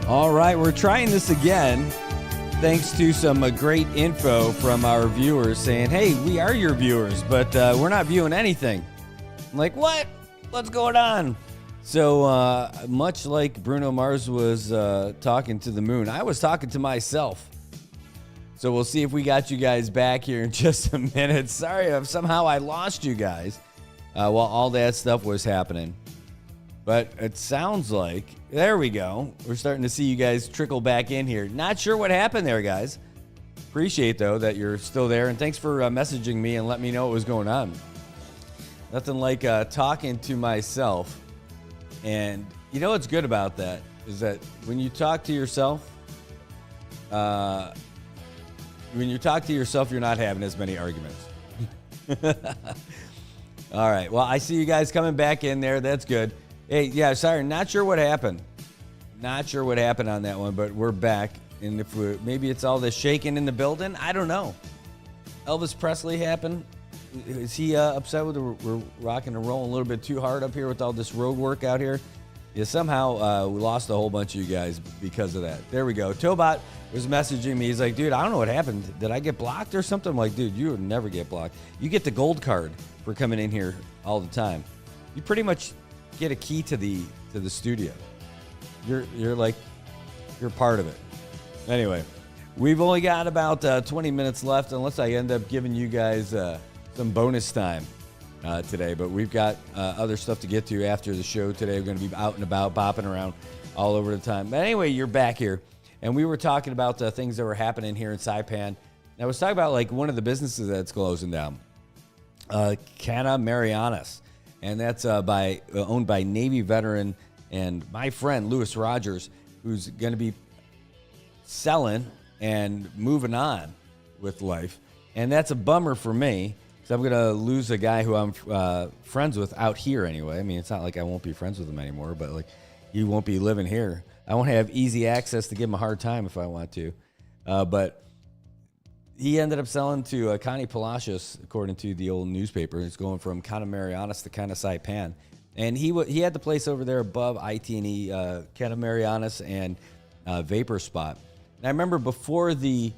All right, we're trying this again. Thanks to some great info from our viewers saying, hey, we are your viewers, but we're not viewing anything. I'm like, what? What's going on? So much like Bruno Mars was talking to the moon, I was talking to myself. So we'll see if we got you guys back here in just a minute. Sorry if somehow I lost you guys while all that stuff was happening. But it sounds like, there we go. We're starting to see you guys trickle back in here. Not sure what happened there, guys. Appreciate, though, that you're still there. And thanks for messaging me and letting me know what was going on. Nothing like talking to myself. And you know what's good about that is that when you talk to yourself, you're not having as many arguments. All right. Well, I see you guys coming back in there. That's good. Hey, yeah, sorry, not sure what happened. Not sure what happened on that one, but we're back. And if maybe it's all this shaking in the building, I don't know. Elvis Presley happened. Is he upset with we're rocking and rolling a little bit too hard up here with all this road work out here? Yeah, somehow we lost a whole bunch of you guys because of that. There we go. Tobot was messaging me. He's like, dude, I don't know what happened. Did I get blocked or something? I'm like, dude, you would never get blocked. You get the gold card for coming in here all the time. You pretty much get a key to the studio. You're part of it. Anyway, we've only got about 20 minutes left, unless I end up giving you guys some bonus time today. But we've got other stuff to get to after the show today. We're going to be out and about, bopping around all over the time. But anyway, you're back here, and we were talking about things that were happening here in Saipan. And I was talking about like one of the businesses that's closing down, CNMI Marianas. And that's owned by Navy veteran and my friend, Lewis Rogers, who's going to be selling and moving on with life. And that's a bummer for me because I'm going to lose a guy who I'm friends with out here anyway. I mean, it's not like I won't be friends with him anymore, but like he won't be living here. I won't have easy access to give him a hard time if I want to. But he ended up selling to Connie Palacios, according to the old newspaper. It's going from CNMI Marianas to Saipan. And he had the place over there above IT&E, CNMI Marianas and Vapor Spot. And I remember before the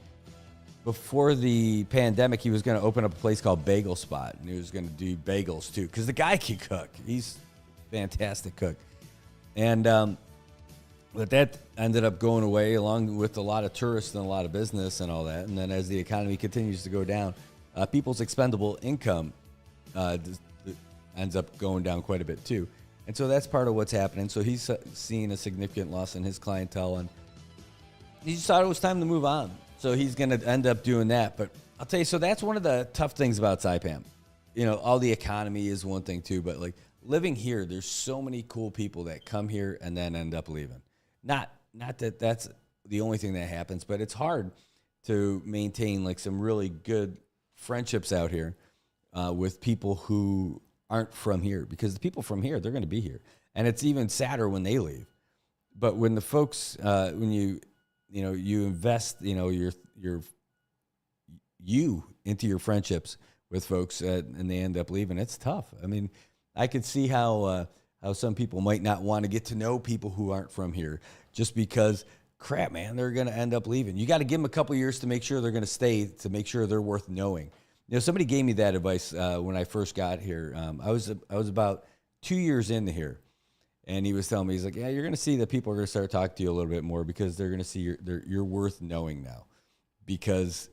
pandemic, he was going to open up a place called Bagel Spot. And he was going to do bagels, too, because the guy can cook. He's a fantastic cook. And but that ended up going away along with a lot of tourists and a lot of business and all that. And then as the economy continues to go down, people's expendable income ends up going down quite a bit too. And so that's part of what's happening. So he's seeing a significant loss in his clientele, and he just thought it was time to move on. So he's going to end up doing that. But I'll tell you, so that's one of the tough things about Saipan. You know, all the economy is one thing too, but like living here, there's so many cool people that come here and then end up leaving. Not that that's the only thing that happens, but it's hard to maintain like some really good friendships out here with people who aren't from here, because the people from here, they're going to be here. And it's even sadder when they leave. But when the folks, when you invest, you into your friendships with folks and they end up leaving, it's tough. I mean, I could see how some people might not want to get to know people who aren't from here just because, crap, man, they're going to end up leaving. You got to give them a couple years to make sure they're going to stay, to make sure they're worth knowing. You know, somebody gave me that advice when I first got here. I was about 2 years into here, and he was telling me, he's like, yeah, you're going to see that people are going to start talking to you a little bit more because they're going to see you're worth knowing now because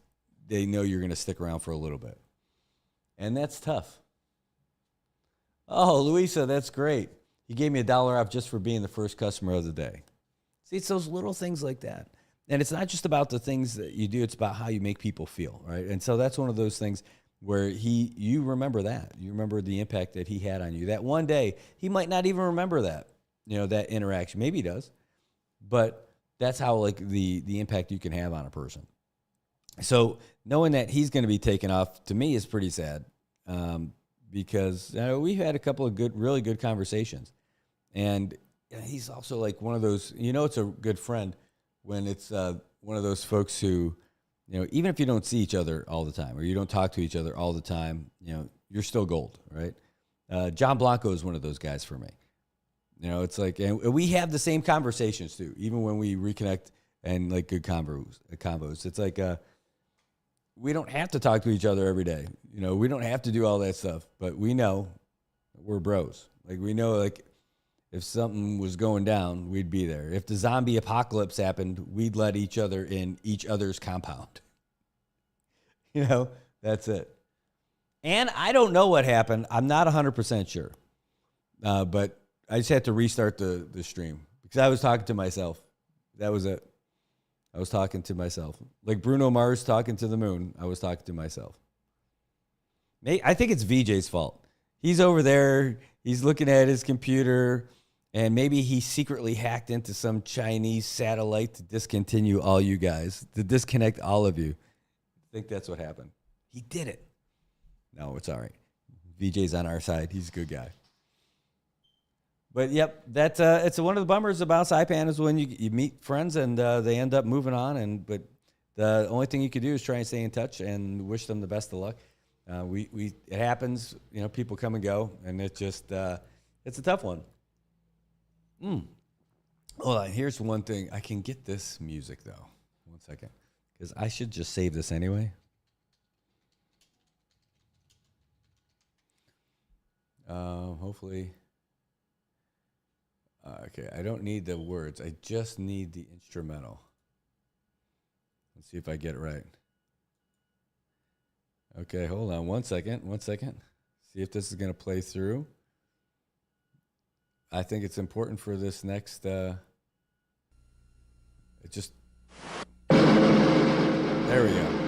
they know you're going to stick around for a little bit. And that's tough. Oh, Louisa, that's great. He gave me $1 off just for being the first customer of the day. See, it's those little things like that. And it's not just about the things that you do, it's about how you make people feel, right? And so that's one of those things where you remember that. You remember the impact that he had on you. That one day, he might not even remember that, that interaction. Maybe he does. But that's how like the impact you can have on a person. So knowing that he's going to be taken off, to me, is pretty sad. Because we've had a couple of really good conversations. And he's also like one of those, it's a good friend when it's one of those folks who, even if you don't see each other all the time or you don't talk to each other all the time, you're still gold, right? John Blanco is one of those guys for me. It's like, and we have the same conversations too, even when we reconnect and like good combos. It's like, we don't have to talk to each other every day. We don't have to do all that stuff, but we know we're bros. Like, we know, like, if something was going down, we'd be there. If the zombie apocalypse happened, we'd let each other in each other's compound. That's it. And I don't know what happened. I'm not 100% sure. But I just had to restart the stream because I was talking to myself. That was it. I was talking to myself. Like Bruno Mars talking to the moon, I was talking to myself. I think it's VJ's fault. He's over there. He's looking at his computer, and maybe he secretly hacked into some Chinese satellite to discontinue all you guys, to disconnect all of you. I think that's what happened. He did it. No, it's all right. VJ's on our side. He's a good guy. But, yep, that's it's one of the bummers about Saipan is when you meet friends and they end up moving on. But the only thing you can do is try and stay in touch and wish them the best of luck. It happens. People come and go, and it's just it's a tough one. Hold on. Here's one thing. I can get this music, though. 1 second. Because I should just save this anyway. Hopefully. Okay, I don't need the words. I just need the instrumental. Let's see if I get it right. Okay, hold on 1 second. 1 second. See if this is going to play through. I think it's important for this next. There we go.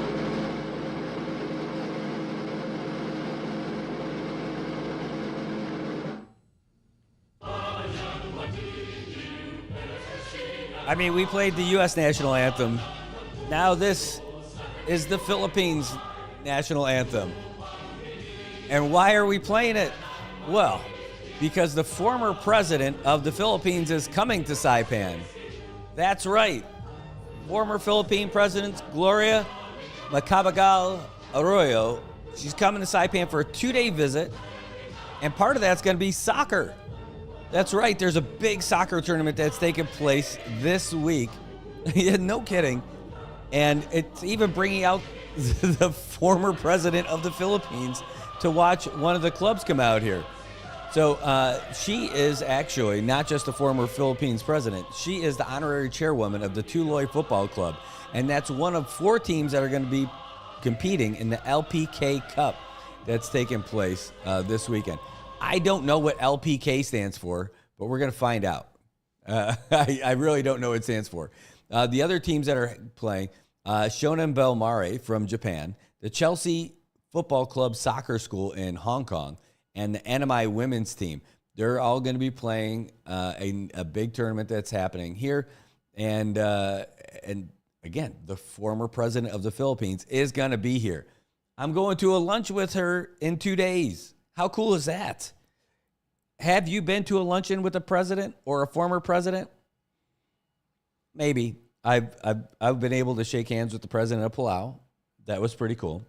I mean, we played the U.S. national anthem. Now this is the Philippines national anthem. And why are we playing it? Well, because the former president of the Philippines is coming to Saipan. That's right. Former Philippine President Gloria Macapagal Arroyo. She's coming to Saipan for a 2-day visit. And part of that's going to be soccer. That's right. There's a big soccer tournament that's taking place this week. Yeah, no kidding. And it's even bringing out the former president of the Philippines to watch one of the clubs come out here. So she is actually not just a former Philippines president. She is the honorary chairwoman of the Tuloy Football Club. And that's one of 4 teams that are going to be competing in the LPK Cup that's taking place this weekend. I don't know what LPK stands for, but we're going to find out. I really don't know what it stands for. The other teams that are playing, Shonan Bellmare from Japan, the Chelsea Football Club Soccer School in Hong Kong, and the CNMI women's team. They're all going to be playing a big tournament that's happening here. And again, the former president of the Philippines is going to be here. I'm going to a lunch with her in 2 days. How cool is that? Have you been to a luncheon with a president or a former president? Maybe. I've been able to shake hands with the president of Palau. That was pretty cool.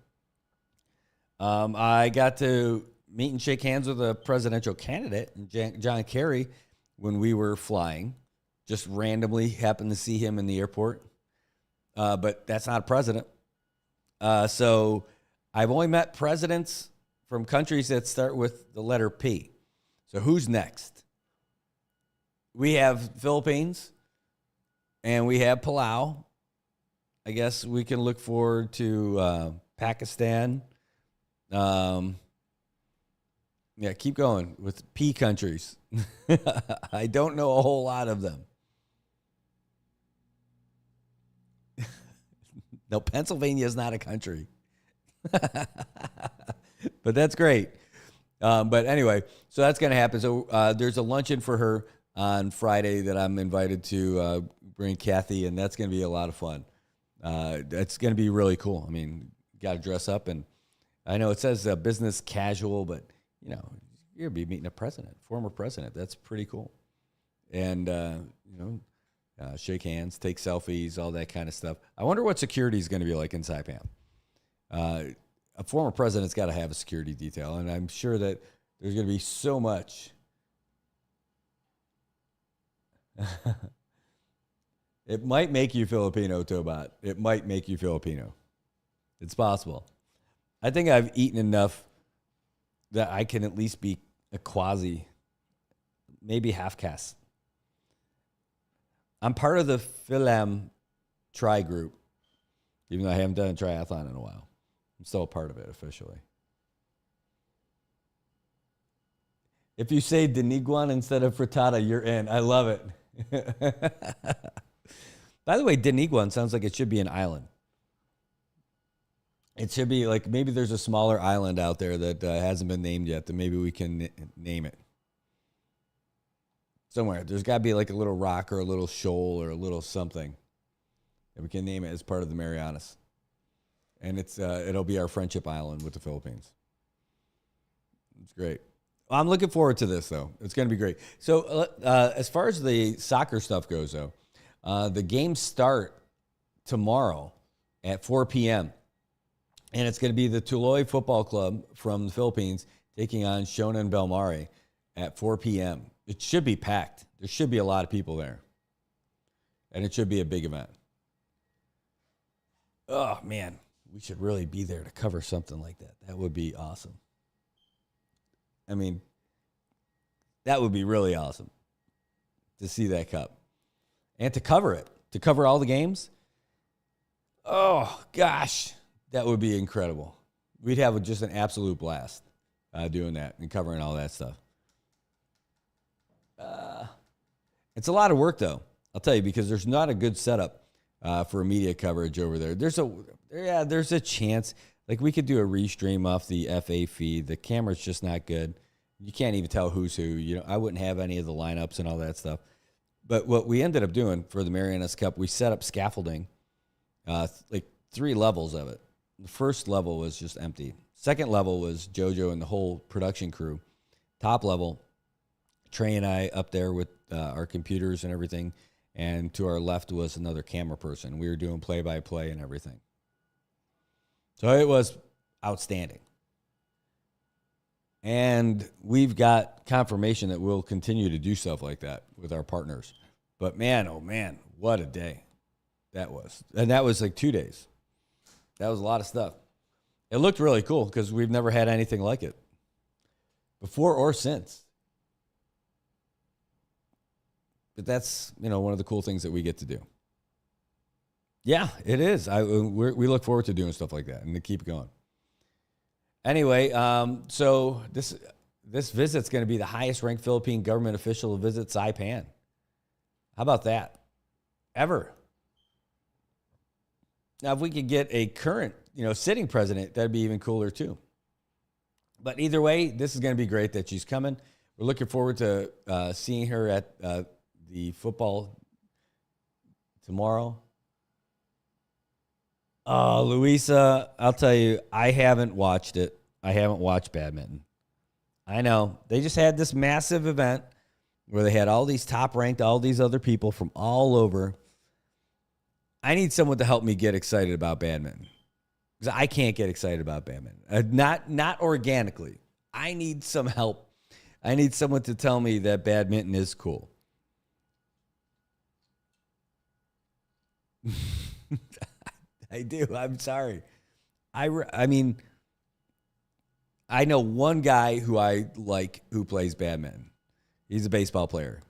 I got to meet and shake hands with a presidential candidate, John Kerry, when we were flying. Just randomly happened to see him in the airport. But that's not a president. So I've only met presidents from countries that start with the letter P. So who's next? We have Philippines, and we have Palau. I guess we can look forward to Pakistan. Yeah, keep going with P countries. I don't know a whole lot of them. No, Pennsylvania is not a country. But that's great. But anyway, so that's going to happen. So there's a luncheon for her on Friday that I'm invited to bring Kathy, and that's going to be a lot of fun. That's going to be really cool. I mean, got to dress up, and I know it says business casual, but, you know, you're going to be meeting a president, former president. That's pretty cool. And, shake hands, take selfies, all that kind of stuff. I wonder what security is going to be like in Saipan. A former president's got to have a security detail, and I'm sure that there's going to be so much It might make you Filipino, Tobat. It might make you Filipino. It's possible. I think I've eaten enough that I can at least be a quasi, maybe half caste. I'm part of the Philam tri group, even though I haven't done a triathlon in a while. I'm still a part of it officially. If you say Diniguan instead of frittata, you're in. I love it. By the way, Diniguan sounds like it should be an island. It should be like maybe there's a smaller island out there that hasn't been named yet that maybe we can name it. Somewhere. There's got to be like a little rock or a little shoal or a little something that we can name it as part of the Marianas. And it'll be our friendship island with the Philippines. It's great. I'm looking forward to this, though. It's going to be great. So as far as the soccer stuff goes, though, the games start tomorrow at 4 p.m., and it's going to be the Tuloy Football Club from the Philippines taking on Shonan Belmare at 4 p.m. It should be packed. There should be a lot of people there, and it should be a big event. Oh, man, we should really be there to cover something like that. That would be awesome. I mean, that would be really awesome to see that cup and to cover it, to cover all the games. Oh, gosh, that would be incredible. We'd have just an absolute blast doing that and covering all that stuff. It's a lot of work, though, I'll tell you, because there's not a good setup for media coverage over there. There's a chance. Like, we could do a restream off the FA feed. The camera's just not good. You can't even tell who's who. You know, I wouldn't have any of the lineups and all that stuff. But what we ended up doing for the Marianas Cup, we set up scaffolding, like 3 levels of it. The first level was just empty. Second level was JoJo and the whole production crew. Top level, Trey and I up there with our computers and everything. And to our left was another camera person. We were doing play-by-play and everything. So it was outstanding. And we've got confirmation that we'll continue to do stuff like that with our partners. But man, oh man, what a day that was. And that was like 2 days. That was a lot of stuff. It looked really cool because we've never had anything like it before or since. But that's, one of the cool things that we get to do. Yeah, it is. We look forward to doing stuff like that and to keep going. Anyway, so this visit's going to be the highest-ranked Philippine government official to visit Saipan. How about that? Ever. Now, if we could get a current, sitting president, that'd be even cooler too. But either way, this is going to be great that she's coming. We're looking forward to seeing her at the football tomorrow. Oh, Luisa, I'll tell you, I haven't watched it. I haven't watched badminton. I know. They just had this massive event where they had all these top-ranked, all these other people from all over. I need someone to help me get excited about badminton because I can't get excited about badminton. Not organically. I need some help. I need someone to tell me that badminton is cool. I do. I'm sorry. I mean, I know one guy who I like who plays badminton. He's a baseball player.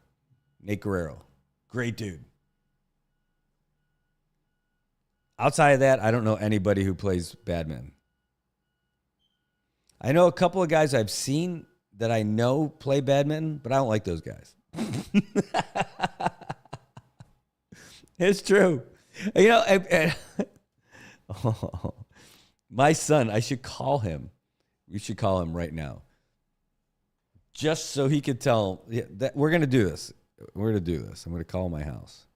Nate Guerrero. Great dude. Outside of that, I don't know anybody who plays badminton. I know a couple of guys I've seen that I know play badminton, but I don't like those guys. It's true. My son, I should call him. We should call him right now. Just so he could tell that we're going to do this. We're going to do this. I'm going to call my house.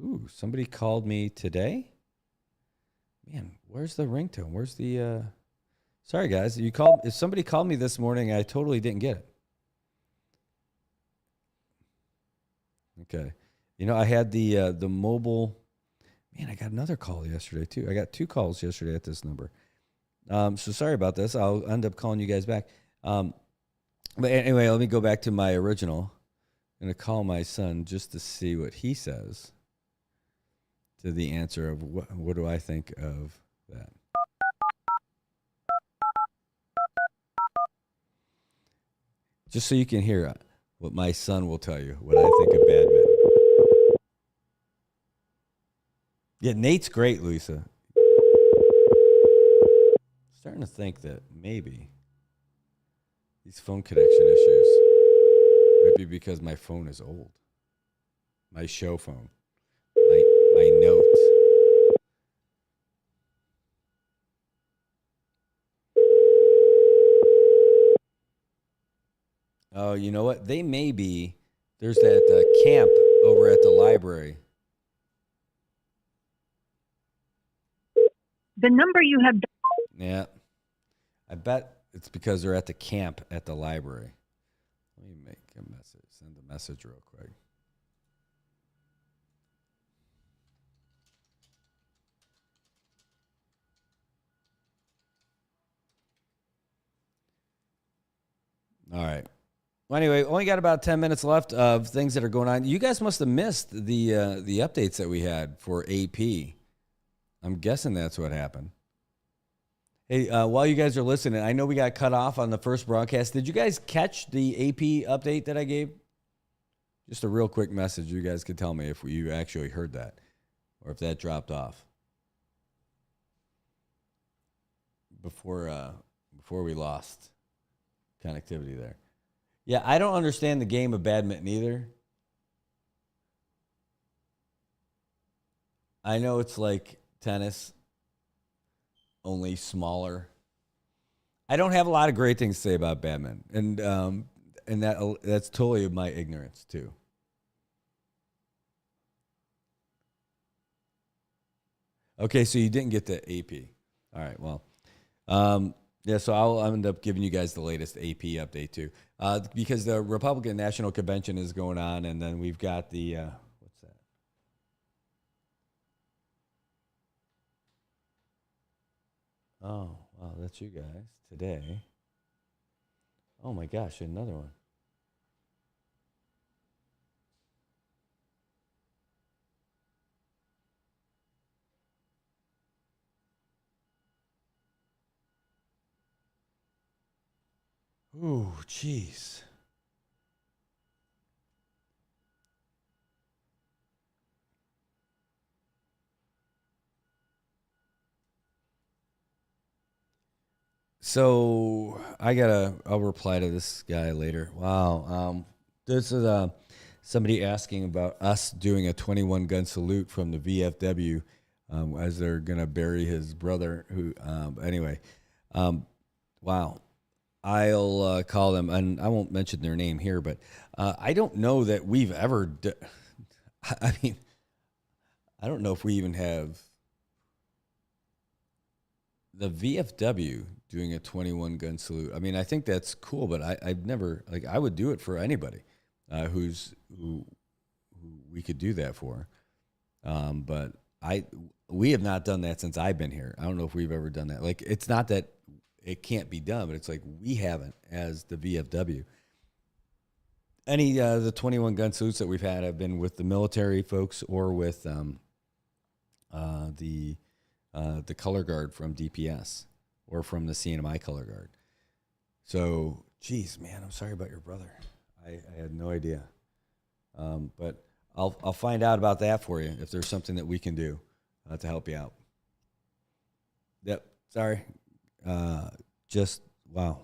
Ooh, somebody called me today. Man, where's the ringtone? Where's the Sorry guys, if somebody called me this morning, I totally didn't get it. Okay. I had the mobile. Man, I got another call yesterday, too. I got 2 calls yesterday at this number. So sorry about this. I'll end up calling you guys back. But anyway, let me go back to my original. going to call my son just to see what he says to the answer of what do I think of that. Just so you can hear what my son will tell you, what I think of badminton. Yeah, Nate's great, Lisa. Starting to think that maybe these phone connection issues might be because my phone is old. My show phone. My note. Oh, you know what? They may be. There's that camp over at the library. The number you have. Yeah. I bet it's because they're at the camp at the library. Let me make a message. Send a message real quick. All right. Well, anyway, only got about 10 minutes left of things that are going on. You guys must have missed the updates that we had for AP. I'm guessing that's what happened. Hey, while you guys are listening, I know we got cut off on the first broadcast. Did you guys catch the AP update that I gave? Just a real quick message. You guys could tell me if you actually heard that or if that dropped off before we lost connectivity there. Yeah, I don't understand the game of badminton either. I know it's like tennis, only smaller. I don't have a lot of great things to say about badminton, and that's totally my ignorance too. Okay, so you didn't get the AP. All right, well, yeah, so I'll end up giving you guys the latest AP update too, because the Republican National Convention is going on, and then we've got the what's that? Oh, wow, that's you guys today. Oh my gosh, another one. Ooh, jeez. So I'll reply to this guy later. Wow. This is somebody asking about us doing a 21 gun salute from the VFW as they're going to bury his brother anyway. Wow. I'll call them, and I won't mention their name here, but I don't know that we've ever I mean, I don't know if we even have the VFW doing a 21 gun salute. I mean, I think that's cool, but I've never, like, I would do it for anybody who we could do that for. But we have not done that since I've been here. I don't know if we've ever done that. Like, it's not that it can't be done, but it's like we haven't as the VFW. Any the 21 gun salutes that we've had have been with the military folks or with the color guard from DPS or from the CNMI color guard. So, geez, man, I'm sorry about your brother. I had no idea. But I'll find out about that for you if there's something that we can do to help you out. Yep, sorry. Just, wow.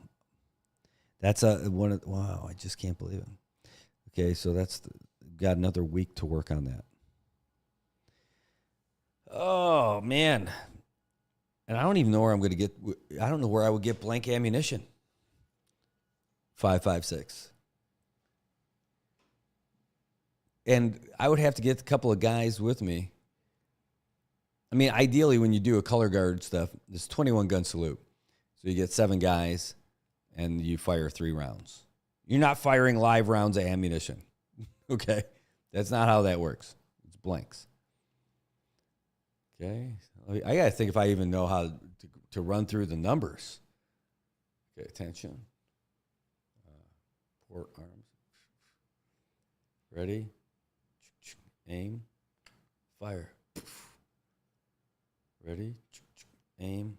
That's wow, I just can't believe it. Okay, so got another week to work on that. Oh, man. And I don't even know where I'm going to get, I don't know where I would get blank ammunition. 5.56. And I would have to get a couple of guys with me. I mean, ideally, when you do a color guard stuff, it's 21 gun salute. So you get 7 guys and you fire 3 rounds. You're not firing live rounds of ammunition. Okay? That's not how that works. It's blanks. Okay? I got to think if I even know how to run through the numbers. Okay, attention. Port arms. Ready? Aim. Fire. Ready? Aim.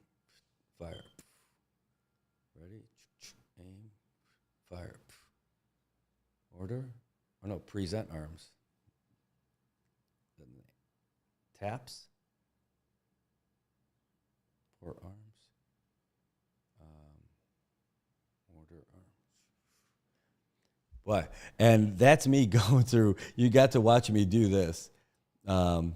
Fire. Ready? Aim. Fire. Order. Oh no, present arms. Taps. Port arms. Order arms. What? And that's me going through. You got to watch me do this. That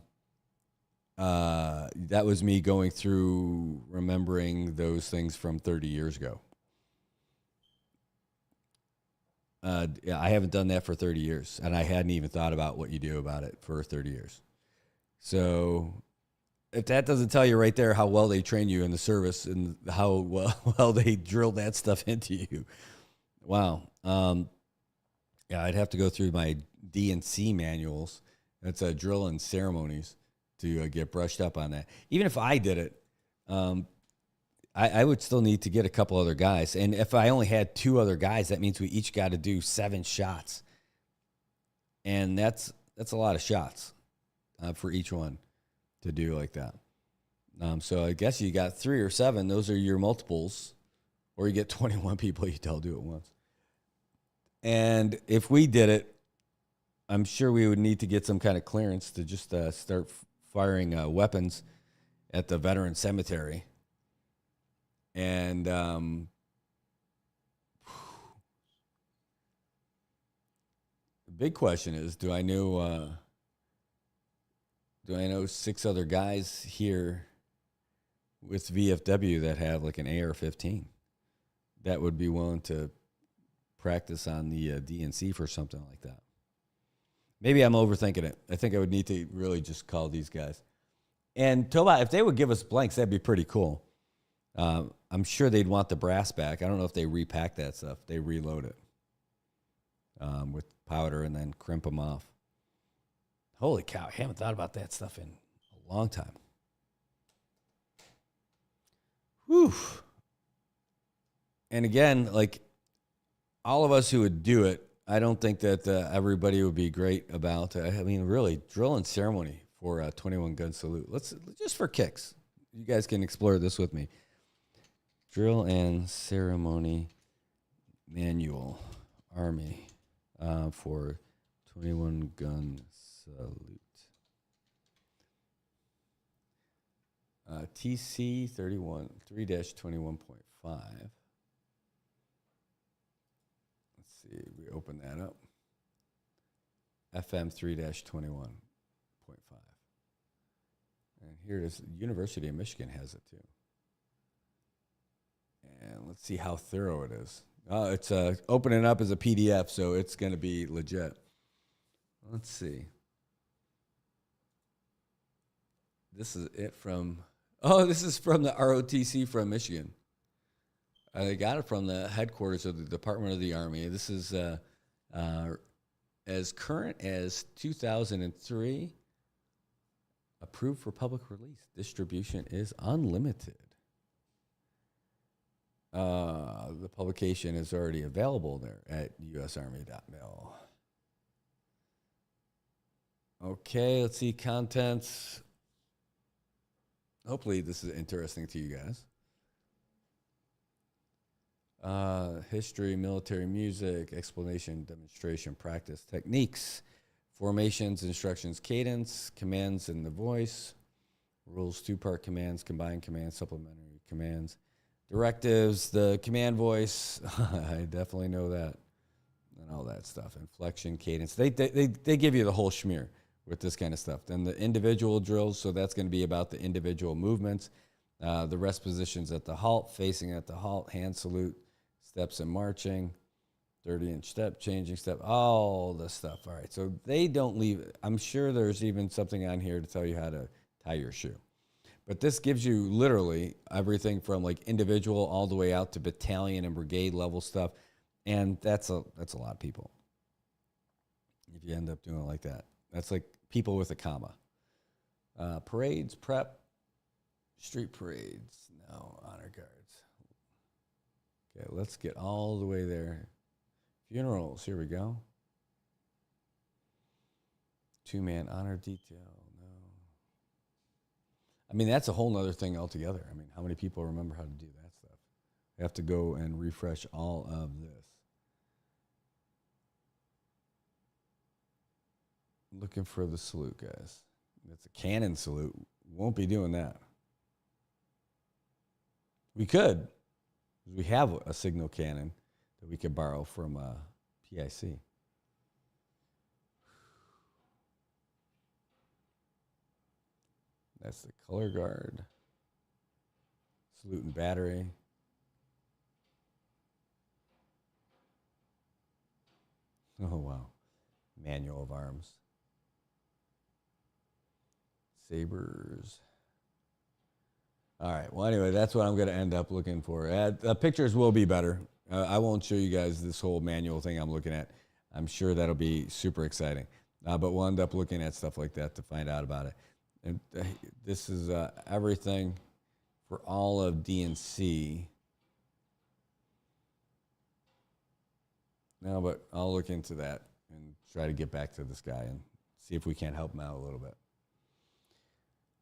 was me going through remembering those things from 30 years ago. Yeah, I haven't done that for 30 years, and I hadn't even thought about what you do about it for 30 years. So if that doesn't tell you right there how well they train you in the service and how well they drill that stuff into you, wow. Yeah, I'd have to go through my D&C manuals. That's drill and ceremonies to get brushed up on that. Even if I did it, I would still need to get a couple other guys. And if I only had 2 other guys, that means we each got to do 7 shots. And that's a lot of shots for each one to do like that. So I guess you got 3 or 7. Those are your multiples. Or you get 21 people you tell do it once. And if we did it, I'm sure we would need to get some kind of clearance to just start firing weapons at the veteran cemetery. And the big question is, do I know 6 other guys here with VFW that have like an AR-15 that would be willing to practice on the DNC for something like that? Maybe I'm overthinking it. I think I would need to really just call these guys. And Toba, if they would give us blanks, that'd be pretty cool. I'm sure they'd want the brass back. I don't know if they repack that stuff. They reload it with powder and then crimp them off. Holy cow, I haven't thought about that stuff in a long time. Whew. And again, like all of us who would do it, I don't think that everybody would be great about. I mean, really, drill and ceremony for a 21 gun salute. Let's just for kicks. You guys can explore this with me. Drill and ceremony manual, Army, for 21 gun salute. TC 3-21.5. We open that up. FM 3-21.5. And here it is. University of Michigan has it too. And let's see how thorough it is. It's opening up as a PDF, so it's going to be legit. Let's see. This is it from... Oh, this is from the ROTC from Michigan. They got it from the headquarters of the Department of the Army. This is as current as 2003. Approved for public release. Distribution is unlimited. The publication is already available there at usarmy.mil. Okay, let's see contents. Hopefully this is interesting to you guys. History, military music, explanation, demonstration, practice, techniques, formations, instructions, cadence, commands in the voice, rules, 2-part commands, combined commands, supplementary commands, directives, the command voice. I definitely know that, and all that stuff. Inflection, cadence. They give you the whole schmear with this kind of stuff. Then the individual drills, so that's going to be about the individual movements. The rest positions at the halt, facing at the halt, hand salute, steps and marching, 30-inch step, changing step, all the stuff. All right, so they don't leave. I'm sure there's even something on here to tell you how to tie your shoe. But this gives you literally everything from like individual all the way out to battalion and brigade level stuff. And that's a lot of people. If you end up doing it like that. That's like people with a comma. Parades, prep, street parades, no, honor guards. Okay, let's get all the way there. Funerals, here we go. 2-man honor detail. No. I mean, that's a whole nother thing altogether. I mean, how many people remember how to do that stuff? I have to go and refresh all of this. Looking for the salute, guys. That's a cannon salute. Won't be doing that. We could. We have a signal cannon that we could borrow from PIC. That's the color guard. Salute and battery. Oh, wow. Manual of arms. Sabers. All right. Well, anyway, that's what I'm going to end up looking for. Pictures will be better. I won't show you guys this whole manual thing I'm looking at. I'm sure that'll be super exciting. But we'll end up looking at stuff like that to find out about it. And this is everything for all of DNC. No, but I'll look into that and try to get back to this guy and see if we can't help him out a little bit.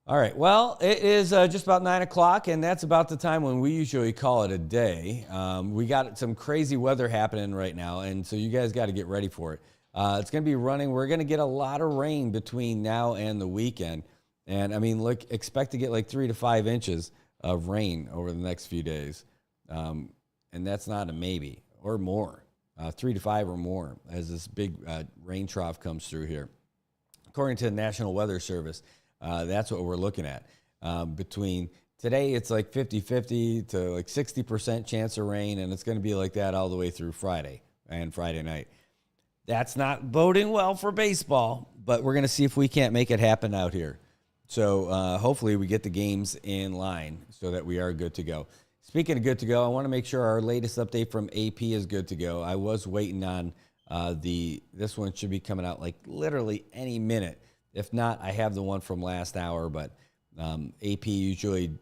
All right. Well, it is just about 9 o'clock, and that's about the time when we usually call it a day. We got some crazy weather happening right now, and so you guys got to get ready for it. It's going to be running. We're going to get a lot of rain between now and the weekend. And, I mean, look, expect to get like 3 to 5 inches of rain over the next few days. And that's not a maybe, or more. 3 to 5 or more as this big rain trough comes through here. According to the National Weather Service, that's what we're looking at. Between today, it's like 50-50 to like 60% chance of rain, and it's going to be like that all the way through Friday and Friday night. That's not boding well for baseball, but we're going to see if we can't make it happen out here. So hopefully we get the games in line so that we are good to go. Speaking of good to go, I want to make sure our latest update from AP is good to go. I was waiting on this one should be coming out like literally any minute. If not, I have the one from last hour, but AP usually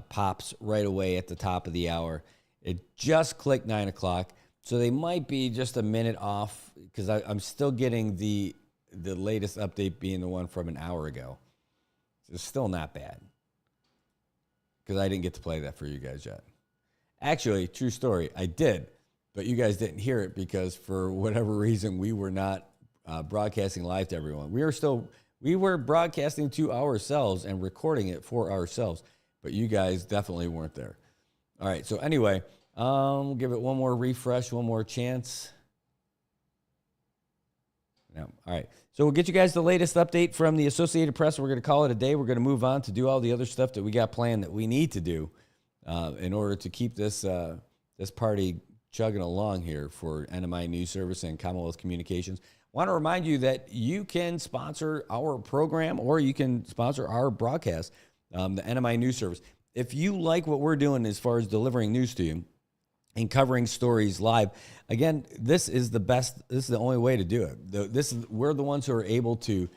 pops right away at the top of the hour. It just clicked 9 o'clock, so they might be just a minute off because I'm still getting the latest update being the one from an hour ago. It's still not bad because I didn't get to play that for you guys yet. Actually, true story, I did, but you guys didn't hear it because for whatever reason we were not broadcasting live to everyone. We were broadcasting to ourselves and recording it for ourselves, but you guys definitely weren't there. All right, so anyway, we'll give it one more refresh, one more chance. No. All right, so we'll get you guys the latest update from the Associated Press. We're going to call it a day. We're going to move on to do all the other stuff that we got planned that we need to do in order to keep this party chugging along here for NMI News Service and Commonwealth Communications. I want to remind you that you can sponsor our program or you can sponsor our broadcast, the NMI News Service. If you like what we're doing as far as delivering news to you and covering stories live, again, this is the best. This is the only way to do it. We're the ones who are able to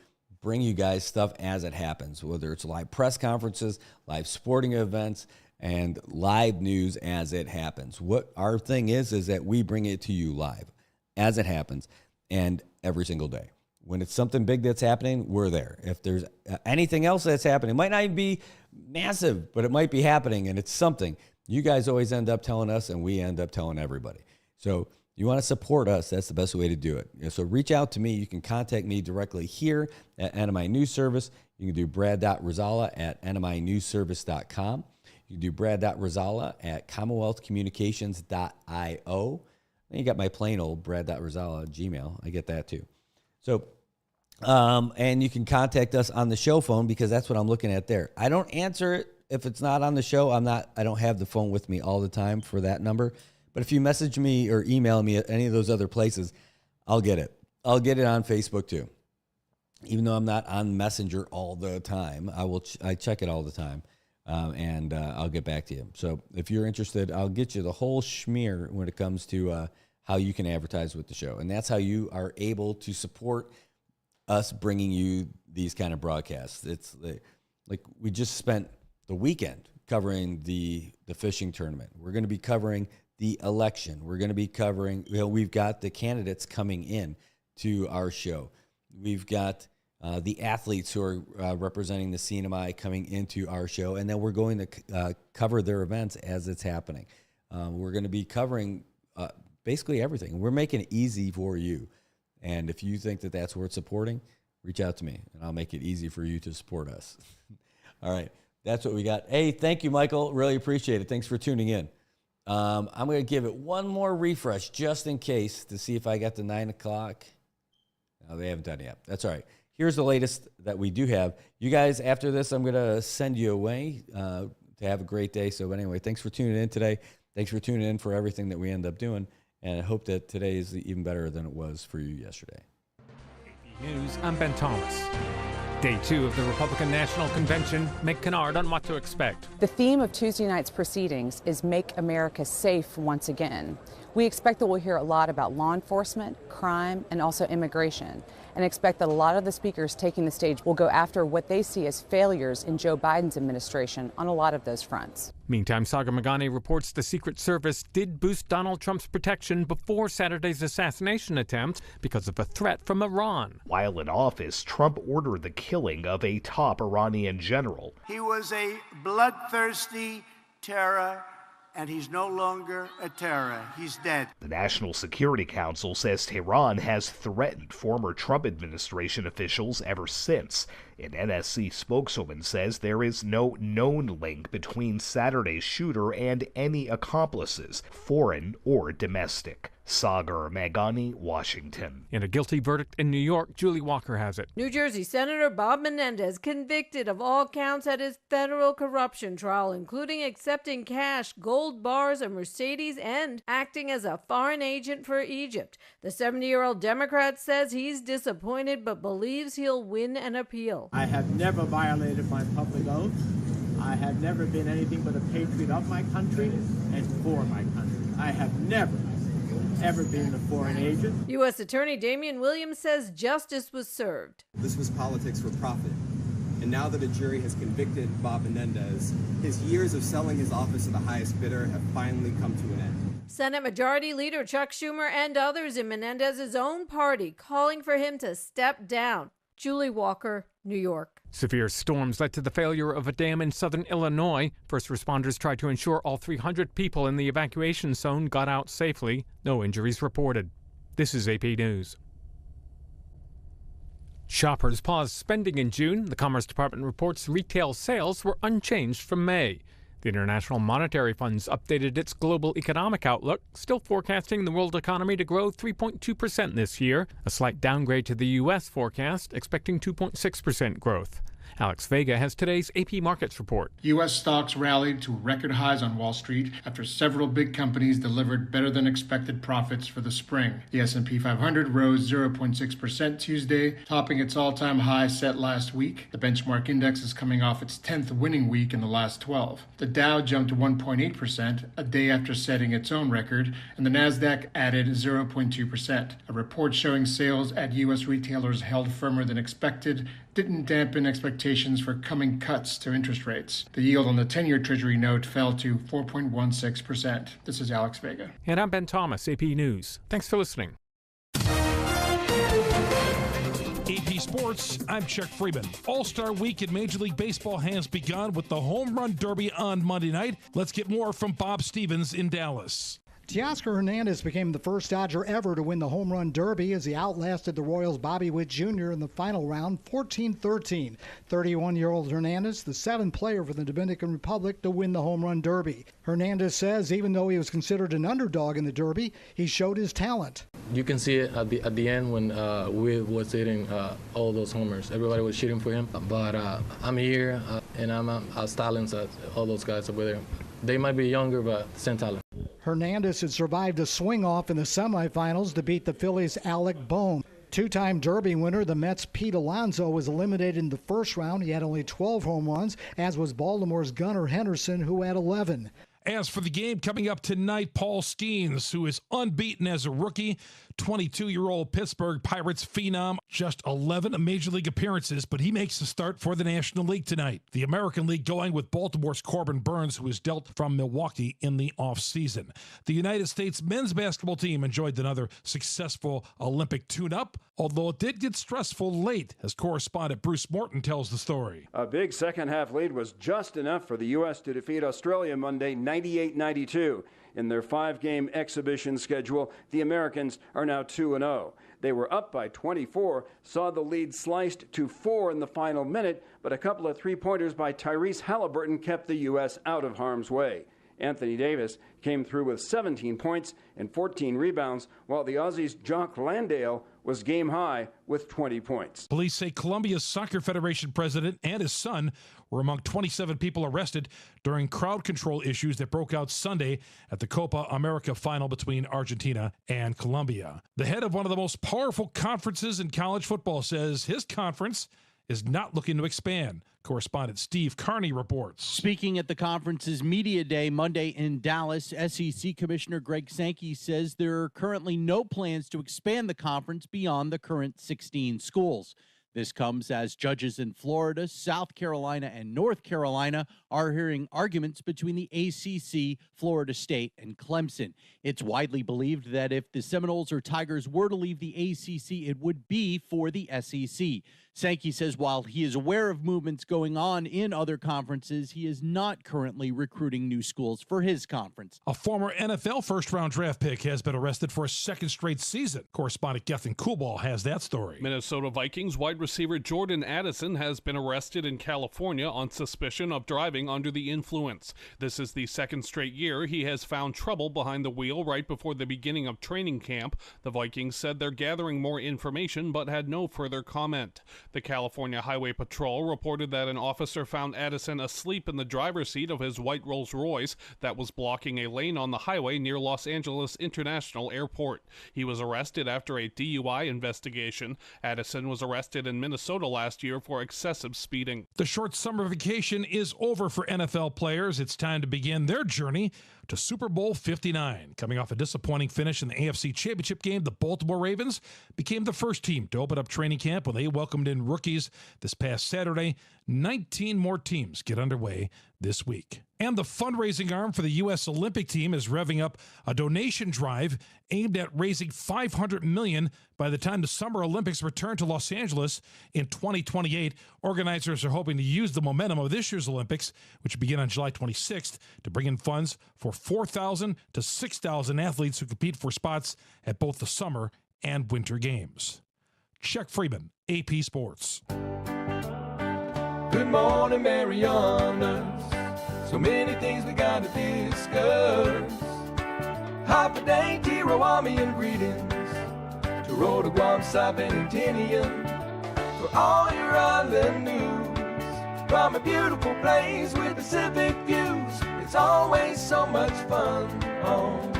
bring you guys stuff as it happens, whether it's live press conferences, live sporting events, and live news as it happens. What our thing is that we bring it to you live as it happens and every single day. When it's something big that's happening, we're there. If there's anything else that's happening, it might not even be massive, but it might be happening and it's something. You guys always end up telling us and we end up telling everybody. So you want to support us, that's the best way to do it. So reach out to me. You can contact me directly here at NMI News Service. You can do brad.rizala at nminewsservice.com. You can do brad.rizala at commonwealthcommunications.io. Then you got my plain old brad.rizala Gmail. I get that too. So, and you can contact us on the show phone because that's what I'm looking at there. I don't answer it if it's not on the show. I don't have the phone with me all the time for that number. But if you message me or email me at any of those other places, I'll get it. I'll get it on Facebook too. Even though I'm not on Messenger all the time, I check it all the time, and I'll get back to you. So if you're interested, I'll get you the whole schmear when it comes to how you can advertise with the show. And that's how you are able to support us bringing you these kind of broadcasts. It's like we just spent the weekend covering the fishing tournament. We're going to be covering the election. We're going to be covering, we've got the candidates coming in to our show. We've got the athletes who are representing the CNMI coming into our show, and then we're going to cover their events as it's happening. We're going to be covering basically everything. We're making it easy for you. And if you think that that's worth supporting, reach out to me, and I'll make it easy for you to support us. All right, that's what we got. Hey, thank you, Michael. Really appreciate it. Thanks for tuning in. I'm going to give it one more refresh just in case to see if I got the 9 o'clock. No, they haven't done it yet. That's all right. Here's the latest that we do have. You guys, after this, I'm going to send you away to have a great day. So anyway, thanks for tuning in today. Thanks for tuning in for everything that we end up doing. And I hope that today is even better than it was for you yesterday. AP News, I'm Ben Thomas. Day 2 of the Republican National Convention. Meg Kennard on what to expect. The theme of Tuesday night's proceedings is Make America Safe Once Again. We expect that we'll hear a lot about law enforcement, crime, and also immigration, and expect that a lot of the speakers taking the stage will go after what they see as failures in Joe Biden's administration on a lot of those fronts. Meantime, Sagar Meghani reports the Secret Service did boost Donald Trump's protection before Saturday's assassination attempt because of a threat from Iran. While in office, Trump ordered the killing of a top Iranian general. He was a bloodthirsty terror, and he's no longer a terror. He's dead. The National Security Council says Tehran has threatened former Trump administration officials ever since. An NSC spokeswoman says there is no known link between Saturday's shooter and any accomplices, foreign or domestic. Sagar Meghani, Washington. In a guilty verdict in New York, Julie Walker has it. New Jersey Senator Bob Menendez convicted of all counts at his federal corruption trial, including accepting cash, gold bars, a Mercedes, and acting as a foreign agent for Egypt. The 70-year-old Democrat says he's disappointed but believes he'll win an appeal. I have never violated my public oath. I have never been anything but a patriot of my country and for my country. I have never ever been a foreign agent. U.S. Attorney Damian Williams says justice was served. This was politics for profit. And now that a jury has convicted Bob Menendez, his years of selling his office to the highest bidder have finally come to an end. Senate Majority Leader Chuck Schumer and others in Menendez's own party calling for him to step down. Julie Walker, New York. Severe storms led to the failure of a dam in southern Illinois. First responders tried to ensure all 300 people in the evacuation zone got out safely. No injuries reported. This is AP News. Shoppers paused spending in June. The Commerce Department reports retail sales were unchanged from May. The International Monetary Fund's updated its global economic outlook, still forecasting the world economy to grow 3.2% this year, a slight downgrade to the U.S. forecast, expecting 2.6% growth. Alex Vega has today's AP Markets report. U.S. stocks rallied to record highs on Wall Street after several big companies delivered better than expected profits for the spring. The S&P 500 rose 0.6% Tuesday, topping its all-time high set last week. The benchmark index is coming off its 10th winning week in the last 12. The Dow jumped 1.8% a day after setting its own record, and the Nasdaq added 0.2%. A report showing sales at U.S. retailers held firmer than expected didn't dampen expectations for coming cuts to interest rates. The yield on the 10-year Treasury note fell to 4.16%. This is Alex Vega. And I'm Ben Thomas, AP News. Thanks for listening. AP Sports, I'm Chuck Freeman. All-Star Week in Major League Baseball has begun with the Home Run Derby on Monday night. Let's get more from Bob Stevens in Dallas. Teoscar Hernandez became the first Dodger ever to win the Home Run Derby as he outlasted the Royals' Bobby Witt Jr. in the final round 14-13. 31-year-old Hernandez, the seventh player for the Dominican Republic to win the Home Run Derby. Hernandez says even though he was considered an underdog in the Derby, he showed his talent. You can see it at the end when Witt was hitting all those homers. Everybody was cheering for him, but I'm here and I'm styling all those guys over there. They might be younger, but same talent. Hernandez had survived a swing-off in the semifinals to beat the Phillies' Alec Bohm. Two-time Derby winner, the Mets' Pete Alonso, was eliminated in the first round. He had only 12 home runs, as was Baltimore's Gunnar Henderson, who had 11. As for the game coming up tonight, Paul Skeens, who is unbeaten as a rookie, 22-year-old Pittsburgh Pirates phenom, just 11 Major League appearances, but he makes the start for the National League tonight. The American League going with Baltimore's Corbin Burns, who was dealt from Milwaukee in the offseason. The United States men's basketball team enjoyed another successful Olympic tune-up, although it did get stressful late, as correspondent Bruce Morton tells the story. A big second-half lead was just enough for the U.S. to defeat Australia Monday 98-92. In their 5-game exhibition schedule, the Americans are now 2-0. They were up by 24, saw the lead sliced to 4 in the final minute, but a couple of three-pointers by Tyrese Halliburton kept the U.S. out of harm's way. Anthony Davis came through with 17 points and 14 rebounds, while the Aussies' Jock Landale was game high with 20 points. Police say Colombia's Soccer Federation president and his son were among 27 people arrested during crowd control issues that broke out Sunday at the Copa America final between Argentina and Colombia. The head of one of the most powerful conferences in college football says his conference is not looking to expand. Correspondent Steve Carney reports. Speaking at the conference's media day Monday in Dallas, SEC Commissioner Greg Sankey says there are currently no plans to expand the conference beyond the current 16 schools. This comes as judges in Florida, South Carolina, and North Carolina are hearing arguments between the ACC, Florida State, and Clemson. It's widely believed that if the Seminoles or Tigers were to leave the ACC, it would be for the SEC. Sankey says while he is aware of movements going on in other conferences, he is not currently recruiting new schools for his conference. A former NFL first-round draft pick has been arrested for a second straight season. Correspondent Gethin Kubal has that story. Minnesota Vikings wide receiver Jordan Addison has been arrested in California on suspicion of driving under the influence. This is the second straight year he has found trouble behind the wheel right before the beginning of training camp. The Vikings said they're gathering more information but had no further comment. The California Highway Patrol reported that an officer found Addison asleep in the driver's seat of his white Rolls-Royce that was blocking a lane on the highway near Los Angeles International Airport. He was arrested after a DUI investigation. Addison was arrested in Minnesota last year for excessive speeding. The short summer vacation is over for NFL players. It's time to begin their journey to Super Bowl 59. Coming off a disappointing finish in the AFC Championship game, the Baltimore Ravens became the first team to open up training camp when they welcomed in rookies this past Saturday. 19 more teams get underway this week. And the fundraising arm for the U.S. Olympic team is revving up a donation drive aimed at raising $500 million by the time the Summer Olympics return to Los Angeles in 2028. Organizers are hoping to use the momentum of this year's Olympics, which begin on July 26th, to bring in funds for 4,000 to 6,000 athletes who compete for spots at both the Summer and Winter Games. Chuck Freeman, AP Sports. Good morning, Marianas. So many things we gotta discuss. Happy day, Tirawami and greetings to Rhoda, Guam, Saipan, and Tinian. For all your island news from a beautiful place with Pacific views. It's always so much fun on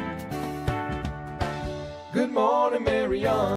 Good Morning, Marianas.